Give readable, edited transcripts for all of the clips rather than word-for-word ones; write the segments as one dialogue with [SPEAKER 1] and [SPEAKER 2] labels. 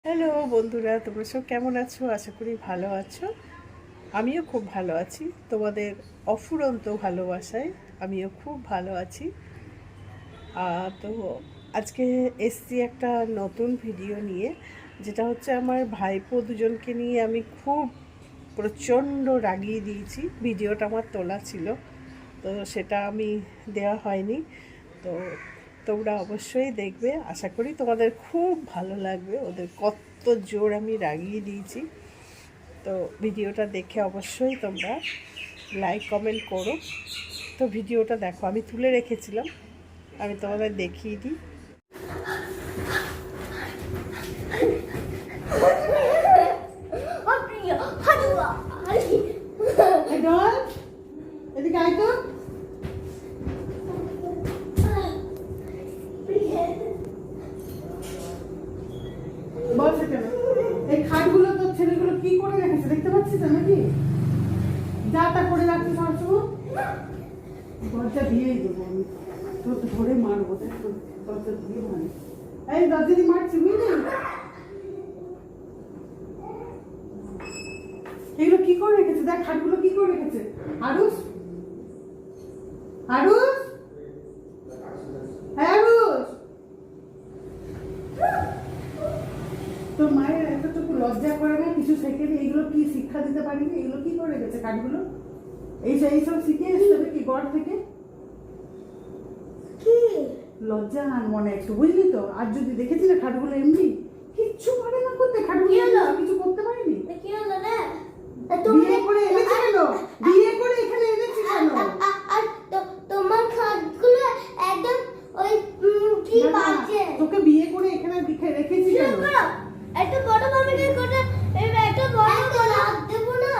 [SPEAKER 1] Hello বন্ধুরা, তোমরা সব কেমন আছো? আশা করি ভালো আছো। আমিও খুব ভালো আছি। তোমাদের অফুরন্ত ভালোবাসায় আমিও খুব ভালো আছি। তো আজকে এসছি একটা নতুন ভিডিও নিয়ে, যেটা হচ্ছে আমার ভাইপো দুজনকে নিয়ে আমি খুব প্রচণ্ড রাগিয়ে দিয়েছি। ভিডিওটা আমার তোলা ছিল, তো সেটা আমি দেওয়া হয়নি। তো তোমরা অবশ্যই দেখবে, আশা করি তোমাদের খুব ভালো লাগবে। ওদের কত জোর আমি রাগিয়ে দিয়েছি। তো ভিডিওটা দেখে অবশ্যই তোমরা লাইক কমেন্ট করো। তো ভিডিওটা দেখো, আমি তুলে রেখেছিলাম, আমি তোমাদের দেখিয়ে দিই। এদিকে আয় তো। এই খাটগুলো তো ছেলেগুলো কি করে রেখেছে দেখতে পাচ্ছিস নাকি? যা তা করে রাখছি সবসময়। দরজা দিয়েই দেবো আমি, তোর ধরে মারবো। দরজা দিয়ে মারি, এই দরজা দিয়ে মারছি বুঝলি? এগুলো কি করে রেখেছে দেখ, খাটগুলো কি করে রেখেছে। আরুষ, আরুষ, হ্যাঁ আরুষ, তোর মায়ের এতটুকু লজ্জা করে না কিছু সেকেন্ড? এইগুলো কি শিক্ষা দিতে পারিনি? এগুলো কি করে রেখেছে কাঠগুলো? এইসব শিখে এসছে কি ঘর থেকে? কি লজ্জা আর মনে একটু, বুঝলি তো? আর যদি দেখেছি না খাটগুলো এমনি কিচ্ছু পারে না করতে, খাটগুলো কিছু করতে পারিনি।
[SPEAKER 2] কি হলো না?
[SPEAKER 1] বিয়ে করে এনেছে কেন? বিয়ে করে এখানে এনেছে কেন?
[SPEAKER 2] আর তোমার খাটগুলো একদম ওই কি বাজে।
[SPEAKER 1] তোকে বিয়ে করে এখানে রেখেছি কেন?
[SPEAKER 2] একটা বড় মামিকে করে একটা বড় হাত দেব না।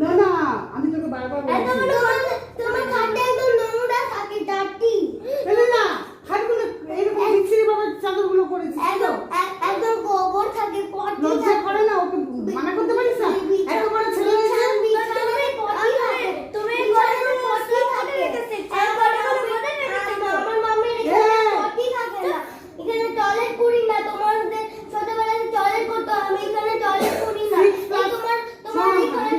[SPEAKER 1] না না, আমি তোকে বারবার বলছি
[SPEAKER 2] তোমার খাটটা একদম নোংরা থাকে, ডাটি।
[SPEAKER 1] না না, খাটগুলো এরকম বিচ্ছিরি বাবার চাদরগুলো করেছিস
[SPEAKER 2] একদম গোবর থাকে, পটি
[SPEAKER 1] লজ্জা করে না? ওকে মানা করতে পারিস না? এত বড় ছেলে হয়েছে,
[SPEAKER 2] তুমি ঘরে পটি থাকে। আমার মামি পটি থাকে না, এখানে টয়লেট করি না। তোমাদের ছোটবেলায় টয়লেট করতো, আমি এখানে টয়লেট করি না। তোমার এখানে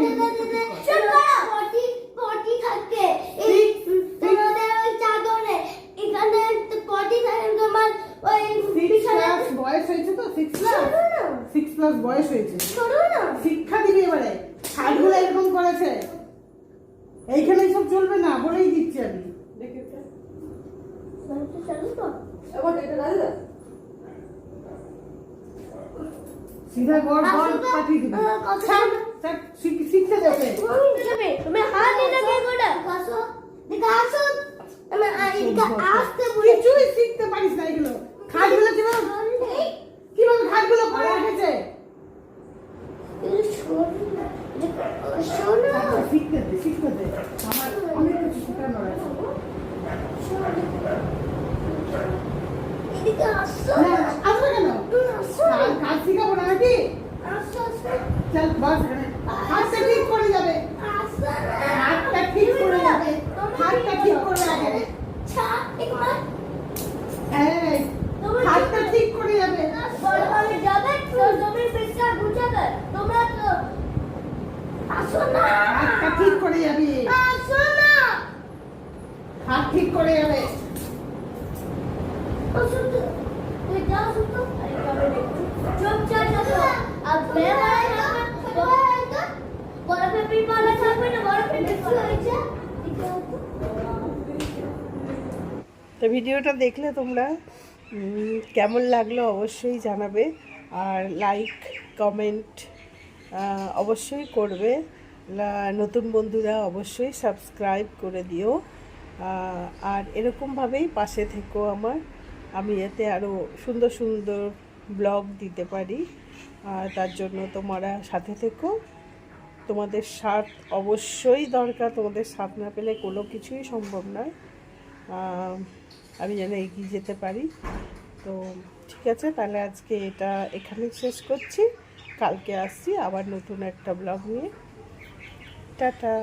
[SPEAKER 2] পটি থাকে, এই তোমাদের ওই চাদরে এখানে পটি থাকে। তোমার ওই
[SPEAKER 1] 6 ক্লাস বয়স হয়েছে তো, 6 ক্লাস বয়স হয়েছে। শিক্ষা দিবি এবারে। খাটগুলো এরকম করেছে, এইখানে সব চলবে না, বলেই দিচ্ছি আমি। সিধা ঘর পাঠিয়ে দিবি। শিখতে দেবে।
[SPEAKER 2] তুমি হাত দিলে কি করে? আসো, আমি আসতে বলি।
[SPEAKER 1] কিছুই শিখতে পারিস না এগুলো। খাটগুলো কিভাবে খাটগুলো করে রেখেছে? শিখতে দে। আমার অনেক কিছু শেখানোর আছে।
[SPEAKER 2] এদিকে আসো।
[SPEAKER 1] আসবে কেন? কাজ শিখাবো না নাকি? চল বস এখানে। হাতটা ঠিক করে যাবে, হাতটা ঠিক করে যাবে, হাতটা ঠিক করে যাবে। এই হাতটা ঠিক করে যাবে।
[SPEAKER 2] তোমরা তো আসো না,
[SPEAKER 1] হাতটা ঠিক করে যাবে,
[SPEAKER 2] আসো না।
[SPEAKER 1] হাত ঠিক করে যাবে। তো ভিডিওটা দেখলে তোমরা কেমন লাগলো অবশ্যই জানাবে, আর লাইক কমেন্ট অবশ্যই করবে। নতুন বন্ধুরা অবশ্যই সাবস্ক্রাইব করে দিও, আর এরকমভাবেই পাশে থেকো আমার। আমি এতে আরও সুন্দর সুন্দর ব্লগ দিতে পারি, তার জন্য তোমরা সাথে থেকো। তোমাদের সাথ অবশ্যই দরকার, তোমাদের সাথ না পেলে কোনো কিছুই সম্ভব নয়। আমি যেন এগিয়ে যেতে পারি। তো ঠিক আছে, তাহলে আজকে এটা এখানে শেষ করছি। কালকে আসছি আবার নতুন একটা ব্লগ নিয়ে। টাটা।